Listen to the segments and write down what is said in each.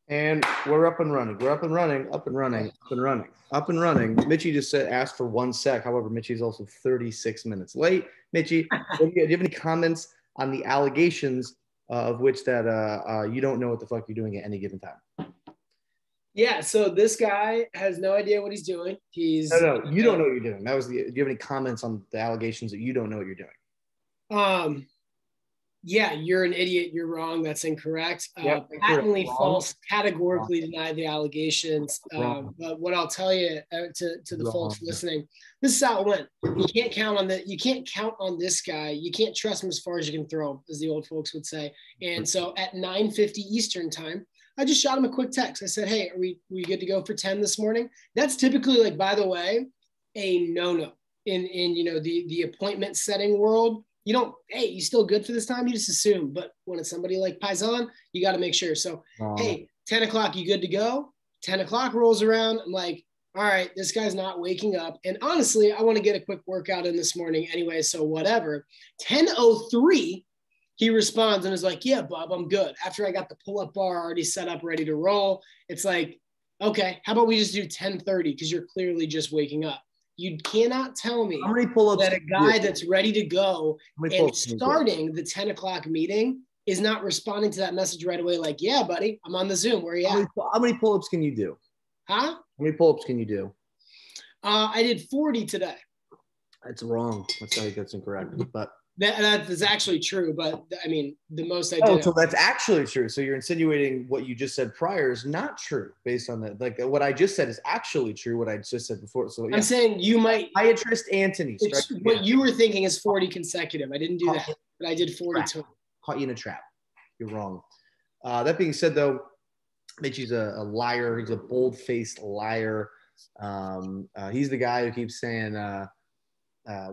And we're up and running. We're up and running, up and running, up and running, up and running. Mitchy just asked for 1 sec. However, Mitchy's also 36 minutes late. Mitchy, do you have any comments on the allegations of which that you don't know what the fuck you're doing at any given time? Yeah, so this guy has no idea what he's doing. No, you don't know what you're doing. That was do you have any comments on the allegations that you don't know what you're doing? Yeah, you're an idiot. You're wrong. That's incorrect. Patently false. Categorically deny the allegations. But what I'll tell you to the folks listening, this is how it went. You can't count on this guy. You can't trust him as far as you can throw him, as the old folks would say. And so at 9:50 Eastern time, I just shot him a quick text. I said, "Hey, are we good to go for 10 this morning?" That's typically, like, by the way, a no-no in the appointment setting world. You don't, hey, you still good for this time? You just assume. But when it's somebody like Paisan, you got to make sure. So, hey, 10 o'clock, you good to go? 10 o'clock rolls around. I'm like, all right, this guy's not waking up. And honestly, I want to get a quick workout in this morning anyway, so whatever. 10:03, he responds and is like, yeah, Bob, I'm good. After I got the pull-up bar already set up, ready to roll, it's like, okay, how about we just do 10:30 because you're clearly just waking up. You cannot tell me that a guy that's ready to go and starting the 10 o'clock meeting is not responding to that message right away. Like, yeah, buddy, I'm on the Zoom. Where are you at? How many pull-ups can you do? Huh? How many pull-ups can you do? I did 40 today. That's wrong. That's incorrect. But that is actually true. But I mean, the most I did. Oh, so that's actually true. So you're insinuating what you just said prior is not true based on that. Like what I just said is actually true. What I just said before. So yeah. I'm saying you might. Psychiatrist Antony. What you were thinking is 40 consecutive. I didn't do that, but I did 40 total. Caught you in a trap. You're wrong. That being said, though, Mitchy's a liar. He's a bold-faced liar. He's the guy who keeps saying.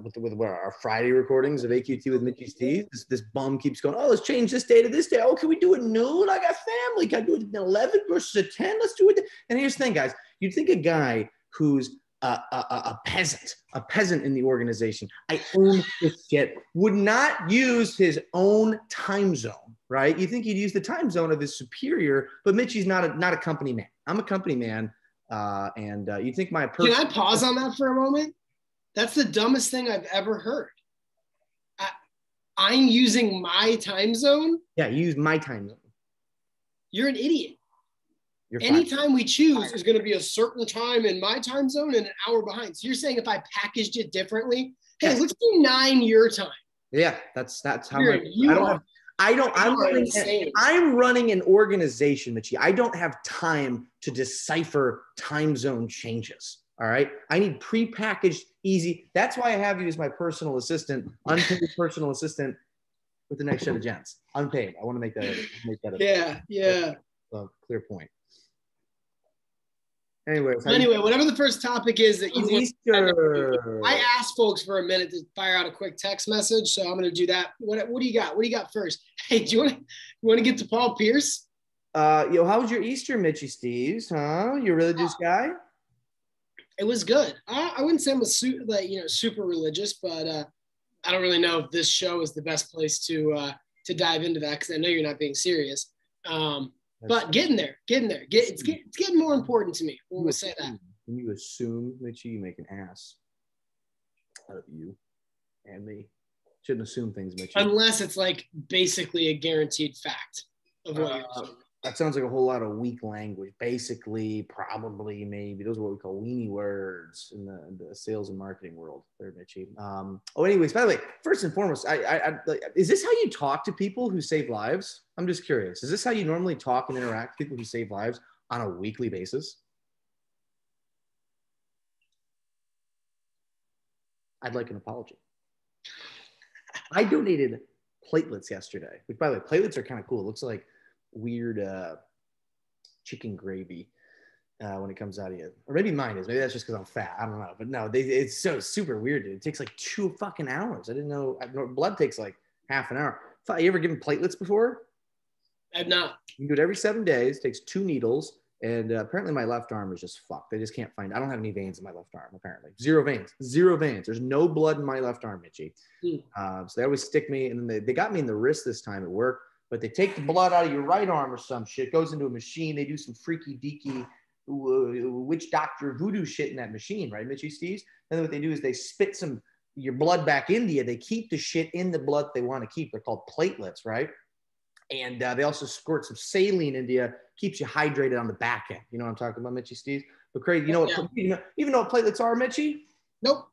With our Friday recordings of AQT with Mitchy Steez, this bum keeps going, oh, let's change this day to this day. Oh, can we do it noon? I got family. Can I do it at 11 versus a 10? Let's do it. And here's the thing, guys. You'd think a guy who's a peasant in the organization, I own this shit, would not use his own time zone, right? You think he'd use the time zone of his superior, but Mitchy's not a company man. I'm a company man. And you think my person— Can I pause on that for a moment? That's the dumbest thing I've ever heard. I'm using my time zone? Yeah, you use my time zone. You're an idiot. Anytime we choose is going to be a certain time in my time zone and an hour behind. So you're saying if I packaged it differently, hey, let's do 9 your time. Yeah, that's how I'm running an organization, Mitchy. I don't have time to decipher time zone changes. All right. I need prepackaged, easy. That's why I have you as my personal assistant, unpaid personal assistant with the next set of gents. Unpaid. I want to make that a clear point. Anyway, whatever the first topic is that you want, I asked folks for a minute to fire out a quick text message, so I'm going to do that. What do you got? What do you got first? Hey, do you want to get to Paul Pierce? How was your Easter, Mitchy Steez? Huh? You a religious guy? It was good. I wouldn't say I'm super religious, but I don't really know if this show is the best place to dive into that because I know you're not being serious. But getting there. It's getting more important to me. We'll say that. When you assume, Mitchy, you make an ass out of you and me. Shouldn't assume things, Mitchy. Unless it's like basically a guaranteed fact of what you're assuming. That sounds like a whole lot of weak language. Basically, probably, maybe. Those are what we call weenie words in the sales and marketing world there, Mitchy. Anyways, by the way, first and foremost, is this how you talk to people who save lives? I'm just curious. Is this how you normally talk and interact with people who save lives on a weekly basis? I'd like an apology. I donated platelets yesterday, which, by the way, platelets are kind of cool. It looks like weird chicken gravy when it comes out of you, or maybe mine is. Maybe that's just because I'm fat. I don't know, but no, it's so super weird, dude. It takes like 2 fucking hours. I didn't know. Blood takes like half an hour. You ever given platelets before? I've not. You do it every 7 days. Takes 2 needles, and apparently my left arm is just fucked. They just can't find. I don't have any veins in my left arm. Apparently, zero veins. There's no blood in my left arm, Mitchy. So they always stick me, and then they got me in the wrist this time at work. but they take the blood out of your right arm or some shit, goes into a machine. They do some freaky deaky witch doctor voodoo shit in that machine, right, Mitchy Steez? And then what they do is they spit your blood back into you. They keep the shit in the blood they want to keep. They're called platelets, right? And they also squirt some saline into you, keeps you hydrated on the back end. You know what I'm talking about, Mitchy Steez? But crazy, you know what? Yeah. Even know what platelets are, Mitchy? Nope.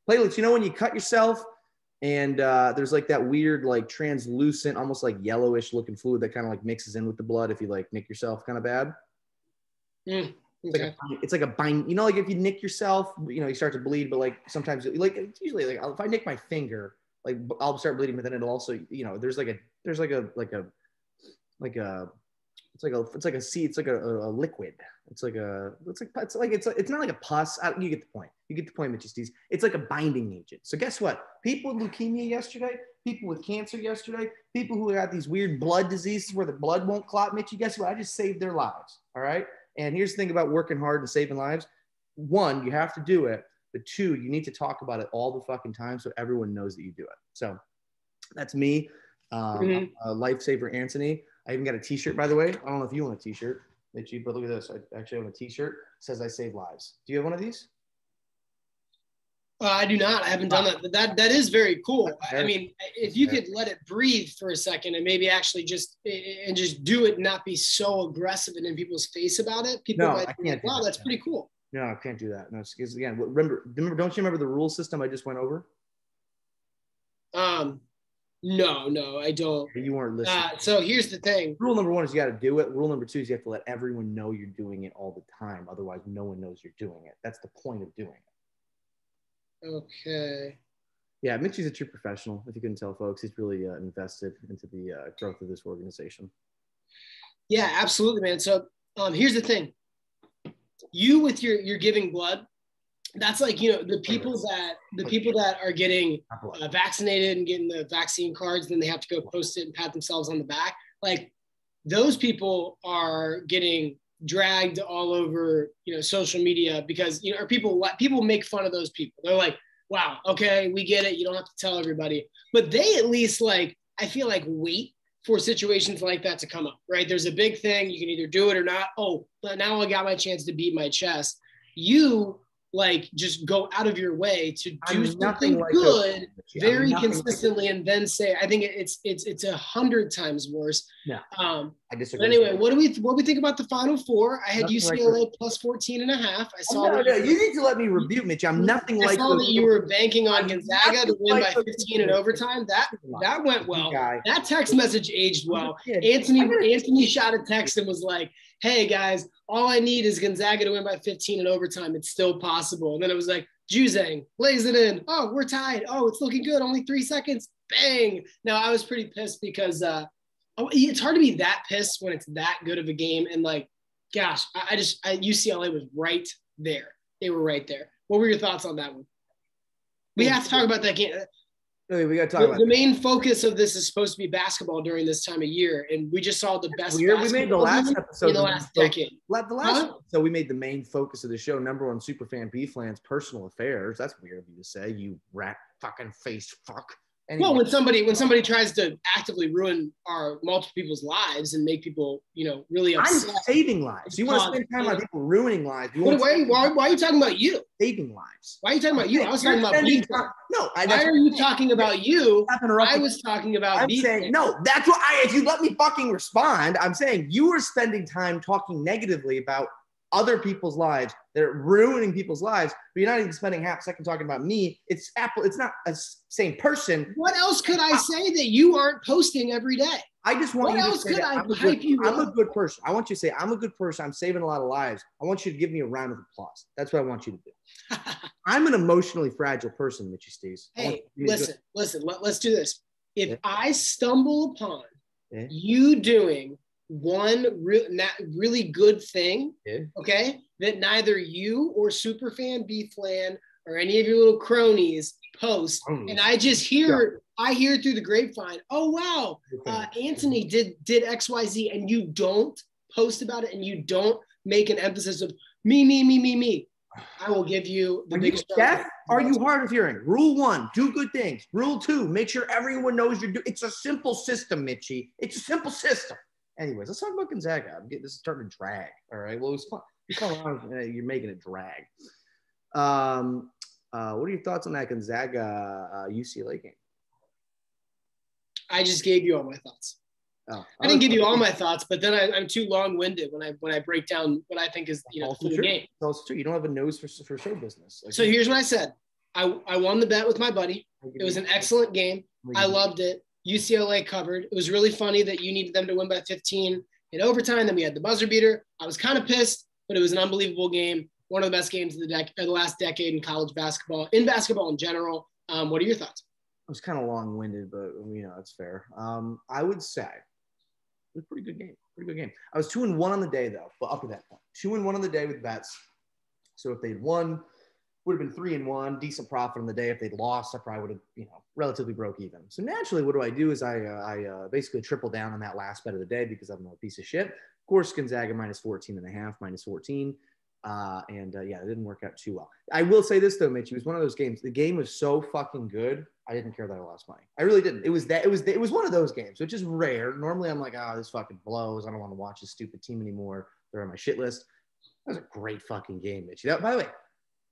Platelets, you know when you cut yourself and there's like that weird, like translucent, almost like yellowish looking fluid that kind of like mixes in with the blood if you like nick yourself kind of bad. Okay. It's like a bind, you know, like if you nick yourself, you know, you start to bleed, but like sometimes like it's usually like if I nick my finger, like I'll start bleeding, but then it'll also, you know, it's like a liquid. It's not like a pus. You get the point. You get the point, Mitchy Steez. It's like a binding agent. So guess what? People with leukemia yesterday, people with cancer yesterday, people who got these weird blood diseases where the blood won't clot, Mitchy, guess what? I just saved their lives. All right. And here's the thing about working hard and saving lives. One, you have to do it. But two, you need to talk about it all the fucking time so everyone knows that you do it. So that's me, Lifesaver Antony. I even got a t-shirt, by the way. I don't know if you want a t-shirt, Mitchy, but look at this. I actually have a t-shirt. It says I save lives. Do you have one of these? I do not. I haven't done that. But that is very cool. I mean, if you could let it breathe for a second and maybe actually just do it and not be so aggressive and in people's face about it, people might be like, wow, that's pretty cool. No, I can't do that. No, because again, remember, don't you remember the rule system I just went over? No, I don't. You weren't listening. So here's the thing. Rule number one is you got to do it. Rule number two is you have to let everyone know you're doing it all the time. Otherwise, no one knows you're doing it. That's the point of doing it. Okay. Yeah, Mitchy's a true professional. If you couldn't tell, folks, he's really invested into the growth of this organization. Yeah, absolutely, man. So here's the thing. You with your giving blood, that's like, you know, the people that are getting vaccinated and getting the vaccine cards, then they have to go post it and pat themselves on the back. Like those people are getting dragged all over, you know, social media because, you know, or people make fun of those people. They're like, wow, okay, we get it. You don't have to tell everybody, but they at least like, I feel like wait for situations like that to come up, right? There's a big thing. You can either do it or not. Oh, but now I got my chance to beat my chest. You like just go out of your way to do something good very consistently and then say, I think it's 100 times worse. Yeah. I disagree. But anyway, what do we think about the Final Four? I had UCLA plus 14.5. I saw you need to let me rebuke Mitch. I'm nothing like. I saw that you were banking on Gonzaga to win by 15 in overtime. That went well. That text message aged well. Antony shot a text and was like, hey guys, all I need is Gonzaga to win by 15 in overtime. It's still possible. And then it was like, Juzang lays it in. Oh, we're tied. Oh, it's looking good. Only 3 seconds. Bang. Now I was pretty pissed because it's hard to be that pissed when it's that good of a game. And like, gosh, UCLA was right there. They were right there. What were your thoughts on that one? We have to talk about that game. We got to talk about the main focus of this is supposed to be basketball during this time of year, and we just saw the best. We made the last episode in the last decade. So we made the main focus of the show #1 superfan B-Flan's personal affairs. That's weird of you to say, you rat fucking face fuck. Anyway. Well, when somebody tries to actively ruin multiple people's lives and make people, you know, really upset. I'm saving lives. You want to spend time on people ruining lives. Why are you talking about you? Saving lives. Why are you talking about you? I was talking about me. No. Why are you talking about you? I was talking about I'm saying, no, that's what if you let me fucking respond, I'm saying you were spending time talking negatively about other people's lives. They're ruining people's lives, but you're not even spending half a second talking about me. It's not a same person. What else could I say that you aren't posting every day? I just want you to say I'm a good person. I want you to say I'm a good person. I'm saving a lot of lives. I want you to give me a round of applause. That's what I want you to do. I'm an emotionally fragile person, Mitchy Steez. Hey, listen. Let's do this. If I stumble upon you doing one really good thing, okay, that neither you or Superfan B-Flan or any of your little cronies post, and I just hear through the grapevine, oh wow, Antony did XYZ, and you don't post about it and you don't make an emphasis of me, I will give you the biggest. Deaf? Are you hard of hearing? Rule 1, do good things. Rule 2, make sure everyone knows you're doing. It's a simple system, Mitchy. It's a simple system. Anyways, let's talk about Gonzaga. This is starting to drag. All right. Well, it was fun. You're making it drag. What are your thoughts on that Gonzaga UCLA game? I just gave you all my thoughts. Oh, I didn't give you all my thoughts, but then I'm too long-winded when I break down what I think is the game. It's also true. You don't have a nose for show business. So here's what I said. I won the bet with my buddy. It was an excellent game. I loved it. UCLA covered. It was really funny that you needed them to win by 15 in overtime. Then we had the buzzer beater. I was kind of pissed, but it was an unbelievable game. One of the best games of the last decade in college basketball, in basketball in general. What are your thoughts? I was kind of long-winded, but it's fair. I would say it was a pretty good game. Pretty good game. I was 2-1 on the day though, but up to that point, 2-1 on the day with bets. So if they'd won, would have been 3-1, decent profit on the day. If they'd lost, I probably would have, relatively broke even. So naturally, what do is I basically triple down on that last bet of the day because I'm a piece of shit. Of course, Gonzaga -14.5, -14. It didn't work out too well. I will say this though, Mitch, it was one of those games. The game was so fucking good. I didn't care that I lost money. I really didn't. It was one of those games, which is rare. Normally I'm like, this fucking blows. I don't want to watch this stupid team anymore. They're on my shit list. That was a great fucking game, Mitch. By the way,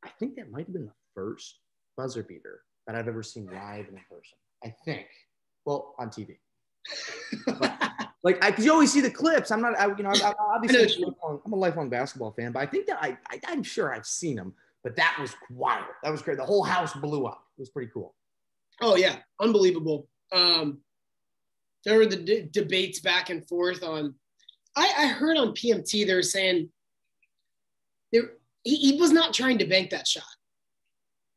I think that might have been the first buzzer beater that I've ever seen live and in person. I think. Well, on TV. Because you always see the clips. I'm obviously I'm a lifelong basketball fan, but I think that I'm sure I've seen them. But that was wild. That was great. The whole house blew up. It was pretty cool. Oh yeah, unbelievable. There were the debates back and forth on. I heard on PMT they were saying he was not trying to bank that shot.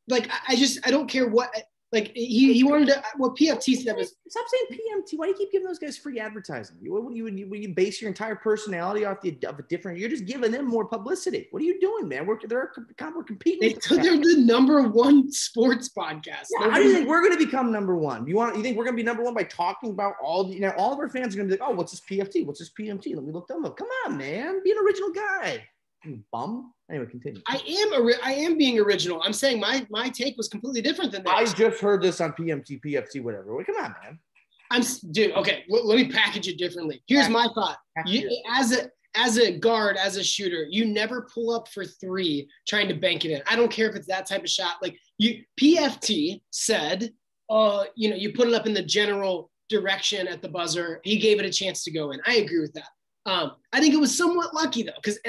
Like I don't care what. Like he wanted to. What PFT said was, stop saying PMT. Why do you keep giving those guys free advertising? Would you base your entire personality off of a different? You're just giving them more publicity. What are you doing, man? We're competing. They're the #1 sports podcast. Yeah, how do you think we're going to become #1? You think we're going to be #1 by talking about all of our fans are going to be like, oh, what's this PFT? What's this PMT? Let me look them up. Come on, man, be an original guy. You bum. Anyway, continue. I am being original. I'm saying my take was completely different than that. I just heard this on PMT, PFT, whatever. Come on, man. Dude. Okay, let me package it differently. Here's my thought. As a guard, as a shooter, you never pull up for 3 trying to bank it in. I don't care if it's that type of shot. Like PFT said, you put it up in the general direction at the buzzer. He gave it a chance to go in. I agree with that. I think it was somewhat lucky though, because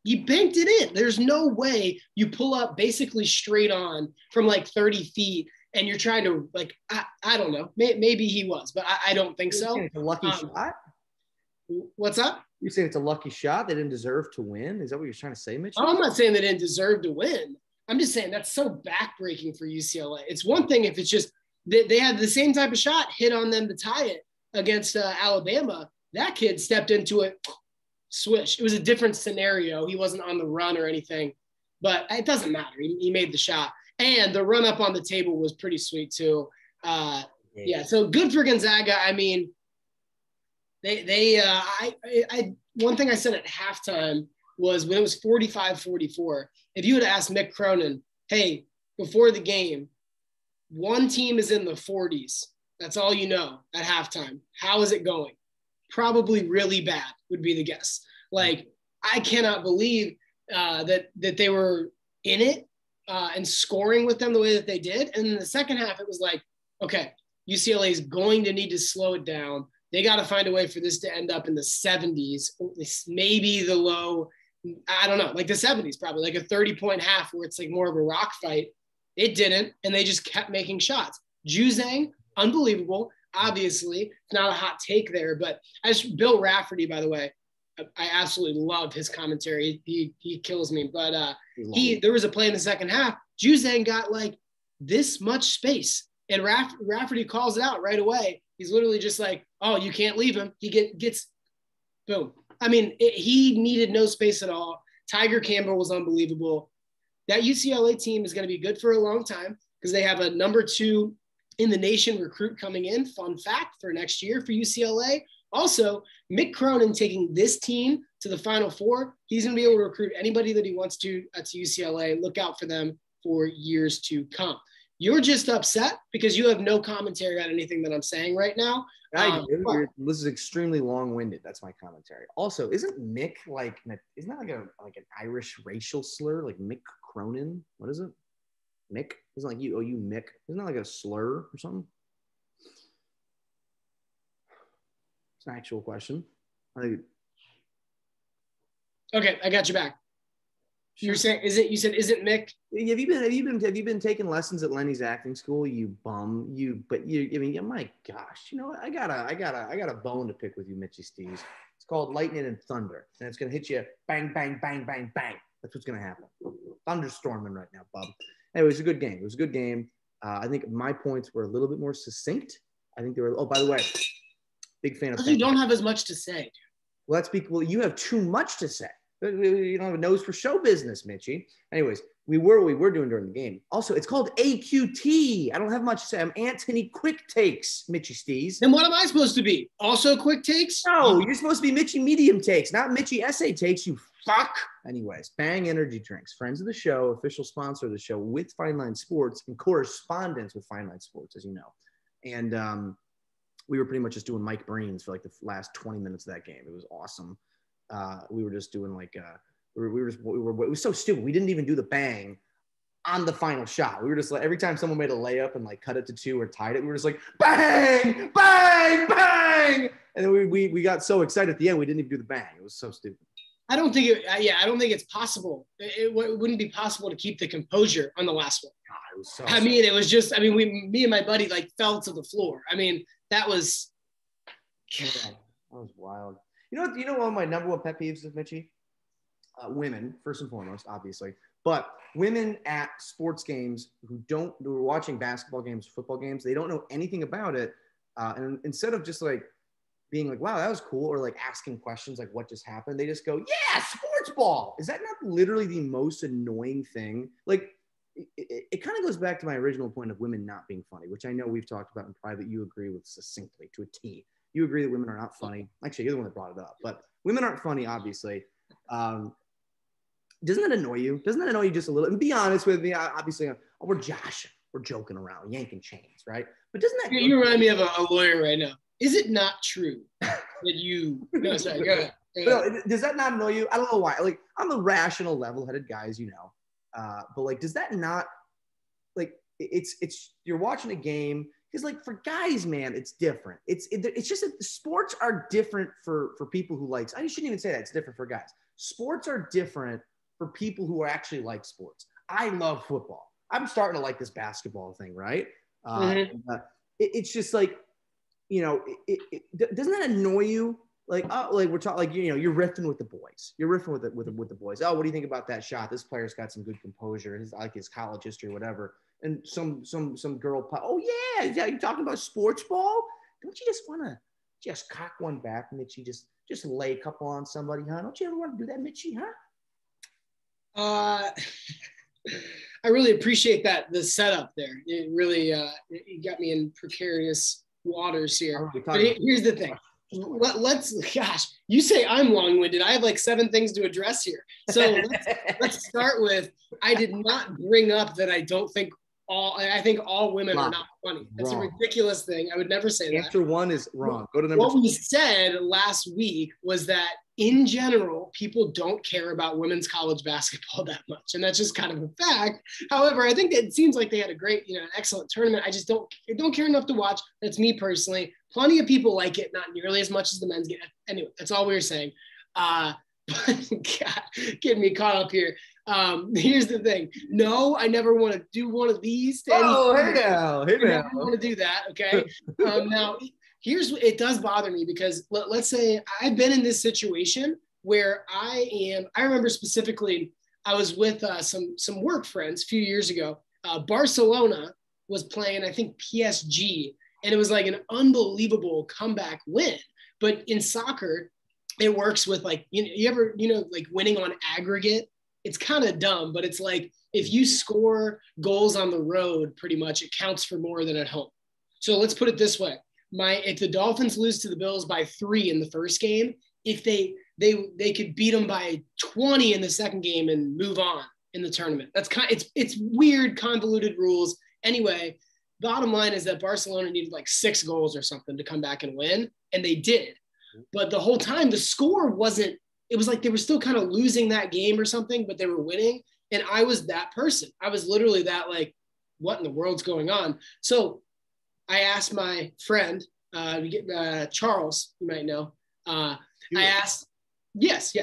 you banked it in. There's no way you pull up basically straight on from like 30 feet and you're trying to I don't know. Maybe he was, but I don't think so. It's a lucky shot? What's up? You're saying it's a lucky shot? They didn't deserve to win? Is that what you're trying to say, Mitch? I'm not saying they didn't deserve to win. I'm just saying that's so backbreaking for UCLA. It's one thing if it's just they had the same type of shot hit on them to tie it against Alabama. That kid stepped into it. Swish. It was a different scenario. He wasn't on the run or anything, but it doesn't matter. He made the shot, and the run up on the table was pretty sweet too. So good for Gonzaga. I mean, one thing I said at halftime was when it was 45-44. If you had asked Mick Cronin, hey, before the game, one team is in the 40s. That's all you know at halftime. How is it going? Probably really bad would be the guess. Like, I cannot believe that they were in it and scoring with them the way that they did. And in the second half, it was like, okay, UCLA is going to need to slow it down. They got to find a way for this to end up in the 70s, maybe the low, I don't know, like the 70s, probably like a 30-point half where it's like more of a rock fight. It didn't, and they just kept making shots. Juzang, unbelievable. Obviously, it's not a hot take there, but Bill Rafferty, by the way, I absolutely love his commentary. He kills me. But there was a play in the second half. Juzang got like this much space, and Rafferty calls it out right away. He's literally just like, "Oh, you can't leave him." He gets boom. I mean, he needed no space at all. Tiger Campbell was unbelievable. That UCLA team is going to be good for a long time because they have a #2 in the nation recruit coming in. Fun fact for next year for UCLA, Also, Mick Cronin taking this team to the Final Four, he's going to be able to recruit anybody that he wants to UCLA. Look out for them for years to come. You're just upset because you have no commentary on anything that I'm saying right now. This is extremely long-winded. That's my commentary. Also, isn't Mick isn't that like an Irish racial slur? Like Mick Cronin? What is it? Mick? Isn't like you Mick? Isn't that like a slur or something? It's an actual question. Okay, I got you back. You're saying isn't Mick? Have you been taking lessons at Lenny's acting school? You bum. My gosh, I got a bone to pick with you, Mitchy Steez. It's called lightning and thunder, and it's gonna hit you bang, bang, bang, bang, bang. That's what's gonna happen. Thunderstorming right now, bub. Anyway, it was a good game. I think my points were a little bit more succinct. I think they were. Oh, by the way, big fan of. You don't have as much to say. Well, you have too much to say. You don't have a nose for show business, Mitchy. Anyways, we were doing during the game. Also, it's called AQT. I don't have much to say. I'm Antony Quick Takes, Mitchy Steez. Then what am I supposed to be? Also quick takes? No, you're supposed to be Mitchy Medium Takes, not Mitchy Essay Takes, you fuck. Anyways, Bang Energy Drinks, friends of the show, official sponsor of the show with Fine Line Sports and correspondence with Fine Line Sports, as you know. And we were pretty much just doing Mike Breen's for like the last 20 minutes of that game. It was awesome. We were just doing it was so stupid. We didn't even do the bang on the final shot. We were just like, every time someone made a layup and like cut it to 2 or tied it, we were just like, bang, bang, bang. And then we got so excited at the end, we didn't even do the bang. It was so stupid. I don't think it's possible. It wouldn't be possible to keep the composure on the last one. God, it was so me and my buddy like fell to the floor. That was wild. You know one of my number one pet peeves is, Mitchy? Women, first and foremost, obviously. But women at sports games who are watching basketball games, football games, they don't know anything about it. And instead of just like being like, wow, that was cool, or like asking questions like what just happened, they just go, yeah, sports ball. Is that not literally the most annoying thing? Like, it kind of goes back to my original point of women not being funny, which I know we've talked about in private. You agree with succinctly to a T. You agree that women are not funny. Actually, you're the one that brought it up. But women aren't funny, obviously. Doesn't that annoy you? Doesn't that annoy you just a little? And be honest with me. Obviously, we're joshing. We're joking around, yanking chains, right? But doesn't that... You remind me of a lawyer right now. Is it not true that you... No, sorry, go ahead. No, does that not annoy you? I don't know why. Like, I'm a rational, level-headed guy, as you know. But, like, does that not... Like, it's you're watching a game... Because, like, for guys, man, it's different. It's just that sports are different for people who like. I shouldn't even say that. It's different for guys. Sports are different for people who actually like sports. I love football. I'm starting to like this basketball thing, right? It's just like, doesn't that annoy you? Like, we're talking, like, you're riffing with the boys. You're riffing with the boys. Oh, what do you think about that shot? This player's got some good composure. I like his college history, whatever. And some girl, oh yeah, you talking about sports ball? Don't you just want to just cock one back, Mitchy? Just lay a couple on somebody, huh? Don't you ever want to do that, Mitchy, huh? I really appreciate the setup there. It really it got me in precarious waters here. But here's the thing. Gosh, you say I'm long-winded. I have like 7 things to address here. So let's start with, I did not bring up that I think all women are not funny. That's wrong. A ridiculous thing. I would never say that. Answer 1 is wrong. Go to number 2. What we said last week was that in general, people don't care about women's college basketball that much. And that's just kind of a fact. However, I think that it seems like they had a great, an excellent tournament. I just don't care enough to watch. That's me personally. Plenty of people like it, not nearly as much as the men's game. Anyway, that's all we were saying. But God, getting me caught up here. Here's the thing. No, I never want to do one of these. Hey now. I never want to do that. Okay. Now, here's what it does bother me, because let's say I've been in this situation where I remember specifically, I was with some work friends a few years ago. Barcelona was playing, I think, PSG, and it was like an unbelievable comeback win. But in soccer, it works with like, like winning on aggregate. It's kind of dumb, but it's like, if you score goals on the road, pretty much it counts for more than at home. So let's put it this way. if the Dolphins lose to the Bills by 3 in the first game, if they could beat them by 20 in the second game and move on in the tournament. That's it's weird, convoluted rules. Anyway, bottom line is that Barcelona needed like 6 goals or something to come back and win, and they did. But the whole time the score wasn't. It was like they were still kind of losing that game or something, but they were winning. And I was that person. I was literally that, like, what in the world's going on? So I asked my friend, Charles, you might know. I asked, yes.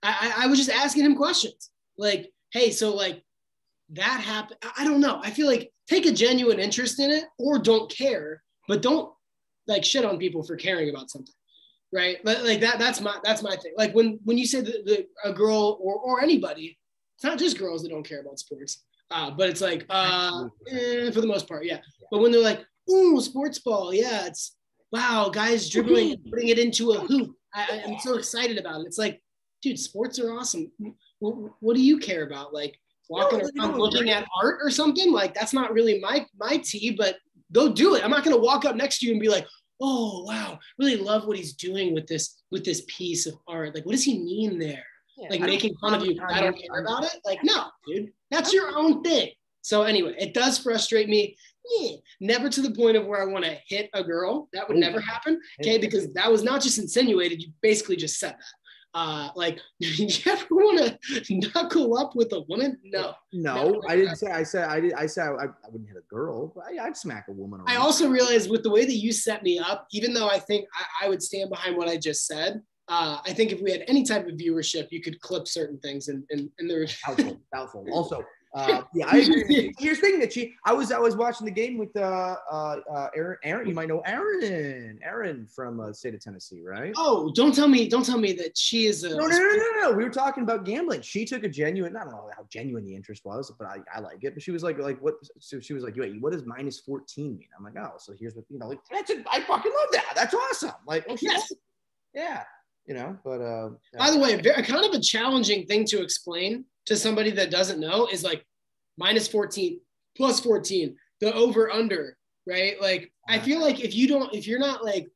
I was just asking him questions. Like, hey, so like that happened. I don't know. I feel like take a genuine interest in it or don't care, but don't like shit on people for caring about something. Right. Like that's my thing. Like when you say a girl or anybody, it's not just girls that don't care about sports, but it's like, for the most part. Yeah. But when they're like, ooh, sports ball. Yeah. It's wow. Guys dribbling and putting it into a hoop. I'm so excited about it. It's like, dude, sports are awesome. What do you care about? Like walking around looking at art or something? Like that's not really my tea, but go do it. I'm not going to walk up next to you and be like, oh wow, really love what he's doing with this piece of art. Like, what does he mean there? Yeah, like making fun of you. I don't care about it. Like, no, dude, that's your own thing. So anyway, it does frustrate me. Never to the point of where I want to hit a girl. That would never happen. Okay, because that was not just insinuated. You basically just said that. Like, you ever want to knuckle up with a woman? No, I didn't say. I said I wouldn't hit a girl, but I'd smack a woman around. I also realized with the way that you set me up, even though I think I would stand behind what I just said, I think if we had any type of viewership, you could clip certain things and there. Doubtful. Also, yeah, I agree. Here's the thing, Mitchy. I was watching the game with Aaron. You might know Aaron from the state of Tennessee, right? Oh, don't tell me that she is a. No. We were talking about gambling. She took a genuine. I don't know how genuine the interest was, but I like it. But she was like what? So she was like, wait, what does -14 mean? I'm like, oh, so here's what like. I fucking love that. That's awesome. Like, oh, yes, yeah, But by the way, kind of a challenging thing to explain to somebody that doesn't know is like -14, +14, the over under, right? Like, I feel like if you're not like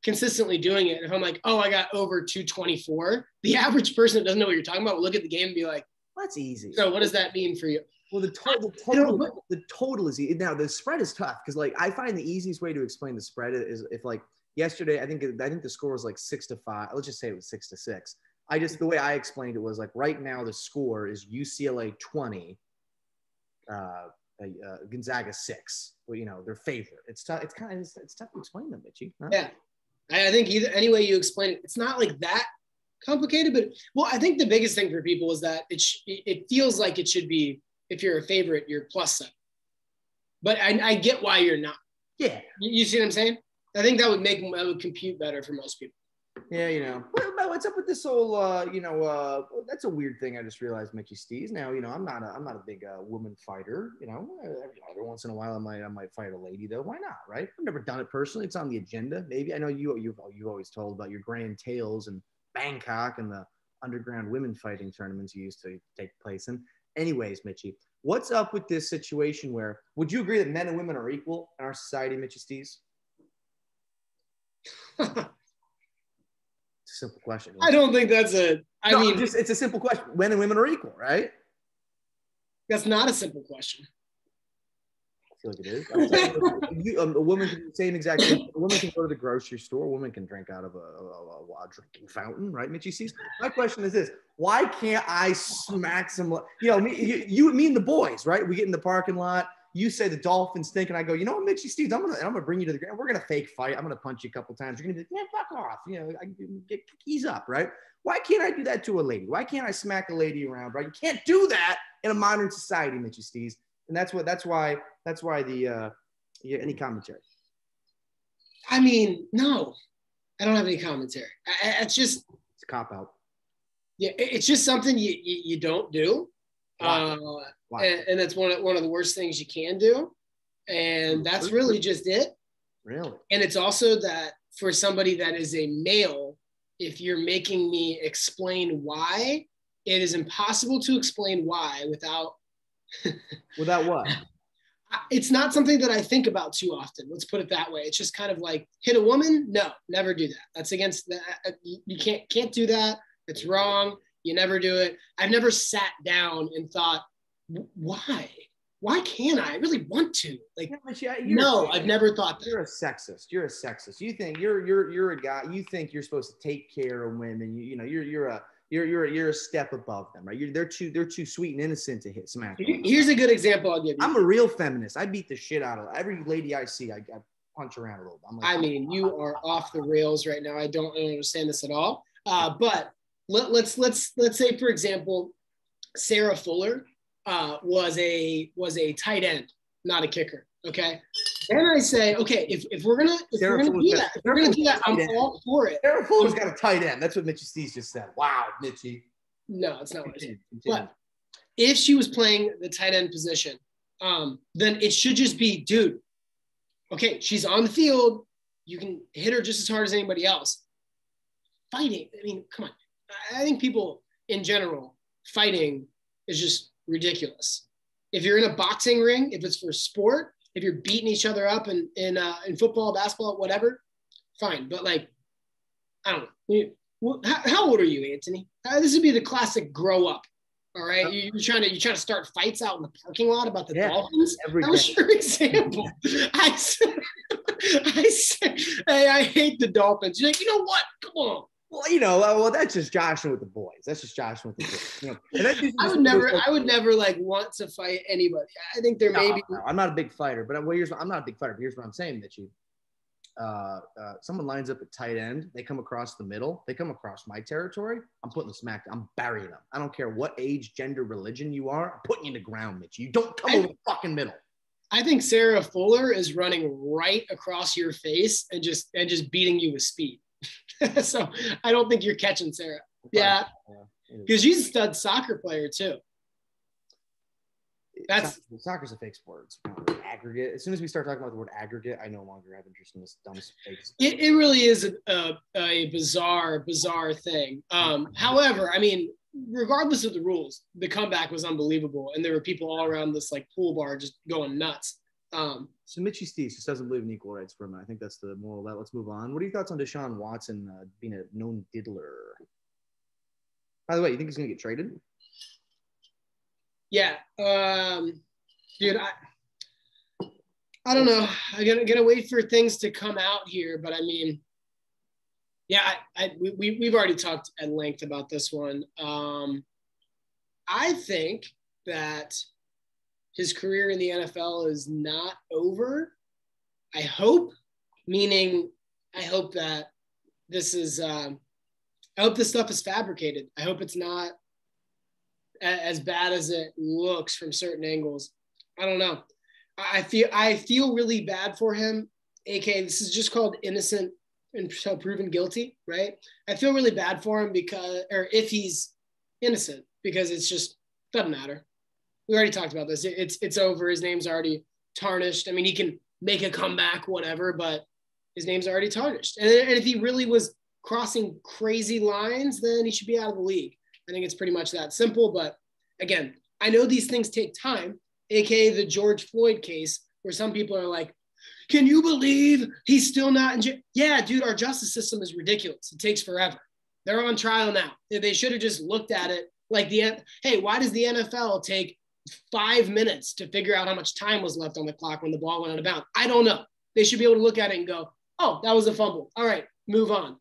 consistently doing it, if I'm like, oh, I got over 224, the average person that doesn't know what you're talking about will look at the game and be like, that's easy. So what does that mean for you? Well, the total is easy. Now the spread is tough because like I find the easiest way to explain the spread is if like yesterday, I think the score was like 6-5. Let's just say it was 6-6. The way I explained it was like right now the score is UCLA 20, Gonzaga 6. Well, they're favorite. It's tough. It's tough to explain them, Mitchy. Huh? Yeah, I think any way you explain it, it's not like that complicated. But I think the biggest thing for people is that it feels like it should be, if you're a favorite, you're +7. But I get why you're not. Yeah. You see what I'm saying? I think that would compute better for most people. Yeah, what's up with this whole, that's a weird thing. I just realized, Mitchy Steez. Now, I'm not a big woman fighter. Every once in a while, I might fight a lady though. Why not, right? I've never done it personally. It's on the agenda. Maybe I know you've always told about your grand tales in Bangkok and the underground women fighting tournaments you used to take place in. Anyways, Mitchy, what's up with this situation where would you agree that men and women are equal in our society, Mitchy Steez? It's a simple question. I don't think that's it's a simple question. Men and women are equal, right? That's not a simple question. I feel like it is. A woman can do the same exact thing. A woman can go to the grocery store. A woman can drink out of a drinking fountain, right? Mitchy Steez. My question is this: why can't I smack some? Me and the boys, right? We get in the parking lot. You say the Dolphins stink, and I go, you know what, Mitchy Steez, I'm gonna bring you to the ground. We're gonna fake fight. I'm gonna punch you a couple times. You're gonna be like, man, fuck off. Ease up, right? Why can't I do that to a lady? Why can't I smack a lady around, right? You can't do that in a modern society, Mitchy Steez. And that's why any commentary? I mean, no, I don't have any commentary. It's a cop out. Yeah, it's just something you don't do. Why? And that's one of the worst things you can do. And that's really just it. Really? And it's also that for somebody that is a male, if you're making me explain why, it is impossible to explain why without without what? It's not something that I think about too often. Let's put it that way. It's just kind of like hit a woman. No, never do that. That's against the, you can't do that. It's wrong. You never do it. I've never sat down and thought, why can't I really want to? Like, no, I've never thought that. You're a sexist. You're a sexist. You think you're a guy. You think you're supposed to take care of women. You're a step above them, right? They're too sweet and innocent to hit smack. Here's a good example I'll give you. I'm a real feminist. I beat the shit out of every lady I see. I punch around a little bit. I mean, you are off the rails right now. I don't understand this at all. But let's say, for example, Sarah Fuller was a tight end, not a kicker. Okay. Then I say, okay, if we're gonna do that, I'm all for it. Sarah Fuller's got a tight end. That's what Mitchy Steez just said. Wow, Mitchy. No, it's not what I said. But if she was playing the tight end position, then it should just be, dude, okay, she's on the field. You can hit her just as hard as anybody else. Fighting, I mean, come on. I think people in general, fighting is just ridiculous. If you're in a boxing ring, if it's for sport, if you're beating each other up in football, basketball, whatever, fine. But like, I don't know. How old are you, Antony? This would be the classic grow up. All right, you're trying to start fights out in the parking lot about the Dolphins. That was your example. I said, hey, I hate the Dolphins. You're like, you know what? Come on. Well, that's just joshing with the boys. That's just joshing with the boys. And I would never like want to fight anybody. I think there may be. No, I'm not a big fighter, but I'm not a big fighter. But here's what I'm saying, Mitchy. Someone lines up at tight end. They come across the middle. They come across my territory. I'm putting the smack. I'm burying them. I don't care what age, gender, religion you are. I'm putting you in the ground, Mitchy. You don't come over the fucking middle. I think Sarah Fuller is running right across your face and just beating you with speed. So I don't think you're catching Sarah. Yeah, because she's a stud soccer player too. Soccer's a fake sport. It's aggregate. As soon as we start talking about the word aggregate, I no longer have interest in this dumb space. It really is a bizarre thing. However, I mean, regardless of the rules, the comeback was unbelievable, and there were people all around this like pool bar just going nuts. So Mitchy Steez just doesn't believe in equal rights for him. I think that's the moral of that. Let's move on. What are your thoughts on Deshaun Watson being a known diddler? By the way, you think he's going to get traded? Yeah. Dude, I don't know. I'm gonna wait for things to come out here, but I mean, yeah, we've already talked at length about this one. I think that his career in the NFL is not over. I hope that this is, I hope this stuff is fabricated. I hope it's not as bad as it looks from certain angles. I don't know. I feel really bad for him. AK, this is just called innocent until proven guilty, right? I feel really bad for him if he's innocent, because it's just doesn't matter. We already talked about this. It's over. His name's already tarnished. I mean, he can make a comeback, whatever, but his name's already tarnished. And if he really was crossing crazy lines, then he should be out of the league. I think it's pretty much that simple. But again, I know these things take time, aka the George Floyd case, where some people are like, can you believe he's still not in jail? Yeah, dude, our justice system is ridiculous. It takes forever. They're on trial now. They should have just looked at it like hey, why does the NFL take 5 minutes to figure out how much time was left on the clock when the ball went out of bounds? I don't know. They should be able to look at it and go, oh, that was a fumble. All right, move on.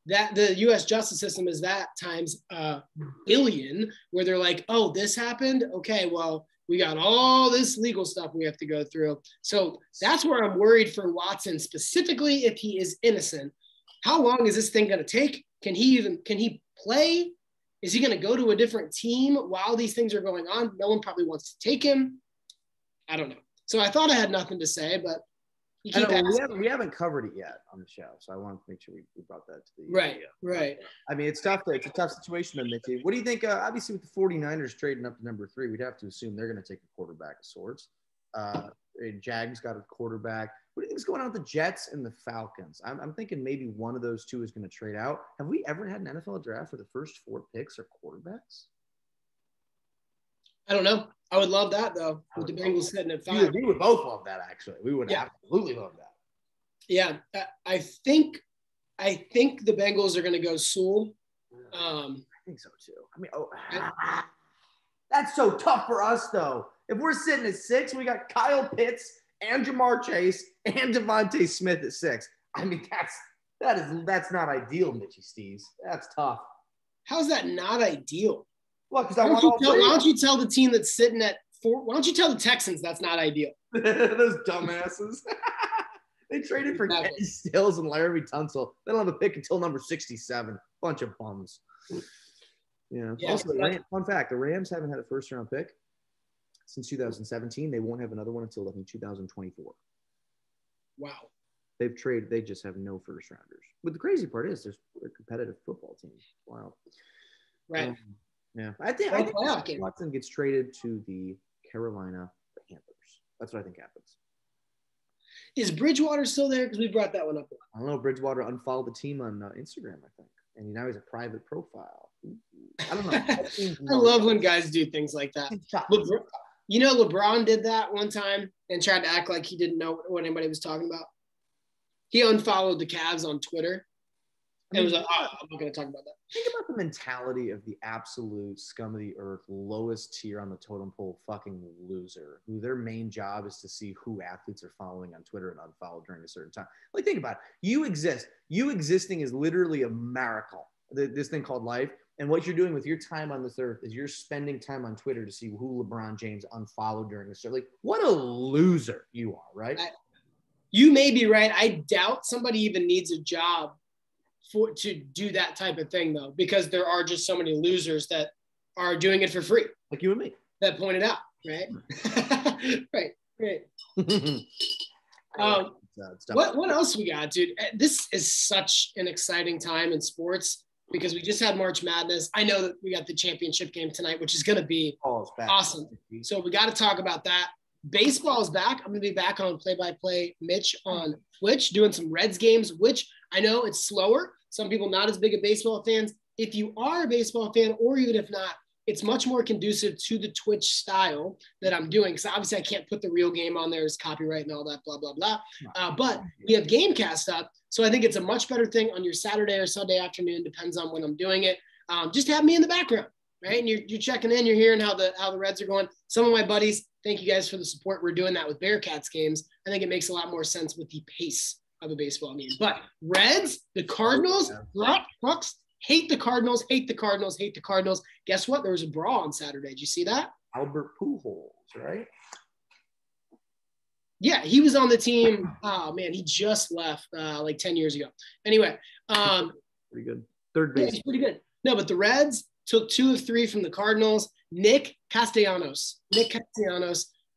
That the U.S. justice system is that times a billion, where they're like, oh, this happened? Okay, well, we got all this legal stuff we have to go through. So that's where I'm worried for Watson, specifically if he is innocent. How long is this thing going to take? Can he play? Is he going to go to a different team while these things are going on? No one probably wants to take him. I don't know. So I thought I had nothing to say, but you keep we haven't covered it yet on the show, so I wanted to make sure we brought that to the right. I mean, it's tough. It's a tough situation to Mitchy. What do you think? Obviously, with the 49ers trading up to number 3, we'd have to assume they're going to take a quarterback of sorts. Jags got a quarterback. What do you think is going on with the Jets and the Falcons? I'm thinking maybe one of those two is going to trade out. Have we ever had an NFL draft where the first 4 picks are quarterbacks? I don't know. I would love that though, with the Bengals sitting at 5. We would both love that, actually. We would absolutely love that. Yeah, I think the Bengals are going to go Sewell. I think so too. I mean, that's so tough for us though. If we're sitting at 6, we got Kyle Pitts and Jamar Chase and Devontae Smith at 6. I mean, that's not ideal, Mitchy Steez. That's tough. How's that not ideal? Well, because why don't you tell the team that's sitting at 4? Why don't you tell the Texans that's not ideal? Those dumbasses. They traded for Kenny Stills and Larry Tunsil. They don't have a pick until number 67. Bunch of bums. Yeah. Also, fun fact: the Rams haven't had a first-round pick since 2017. They won't have another one until 2024. Wow. They just have no first-rounders. But the crazy part is they're a competitive football team. Wow. Right. Yeah. I think Watson gets traded to the Carolina Panthers. That's what I think happens. Is Bridgewater still there? Because we brought that one up. I don't know. Bridgewater unfollowed the team on Instagram, I think. And now he's a private profile. I don't know. I love when guys do things like that. LeBron did that one time and tried to act like he didn't know what anybody was talking about. He unfollowed the Cavs on Twitter. And was like, I'm not going to talk about that. Think about the mentality of the absolute scum of the earth, lowest tier on the totem pole fucking loser, who their main job is to see who athletes are following on Twitter and unfollow during a certain time. Like, think about it. You exist. You existing is literally a miracle, this thing called life. And what you're doing with your time on this earth is you're spending time on Twitter to see who LeBron James unfollowed during the certain. Like, what a loser you are, right? You may be right. I doubt somebody even needs a job to do that type of thing though, because there are just so many losers that are doing it for free. Like you and me. That pointed out, right? right. What else we got, dude? This is such an exciting time in sports because we just had March Madness. I know that we got the championship game tonight, which is going to be awesome. So we got to talk about that. Baseball is back. I'm going to be back on play-by-play Mitch on Twitch doing some Reds games, which I know it's slower. Some people not as big of baseball fans. If you are a baseball fan, or even if not, it's much more conducive to the Twitch style that I'm doing. So obviously I can't put the real game on there as copyright and all that, blah, blah, blah. But we have Gamecast up. So I think it's a much better thing on your Saturday or Sunday afternoon, depends on when I'm doing it. Just have me in the background, right? And you're checking in, you're hearing how the Reds are going. Some of my buddies, thank you guys for the support. We're doing that with Bearcats games. I think it makes a lot more sense with the pace of a baseball game. But Reds, the Cardinals, Bucks, hate the Cardinals. Guess what? There was a brawl on Saturday. Did you see that? Albert Pujols, right? Yeah, he was on the team. Oh, man, he just left like 10 years ago. Anyway. Pretty good. Third base. Yeah, he's pretty good. No, but the Reds took 2 of 3 from the Cardinals. Nick Castellanos.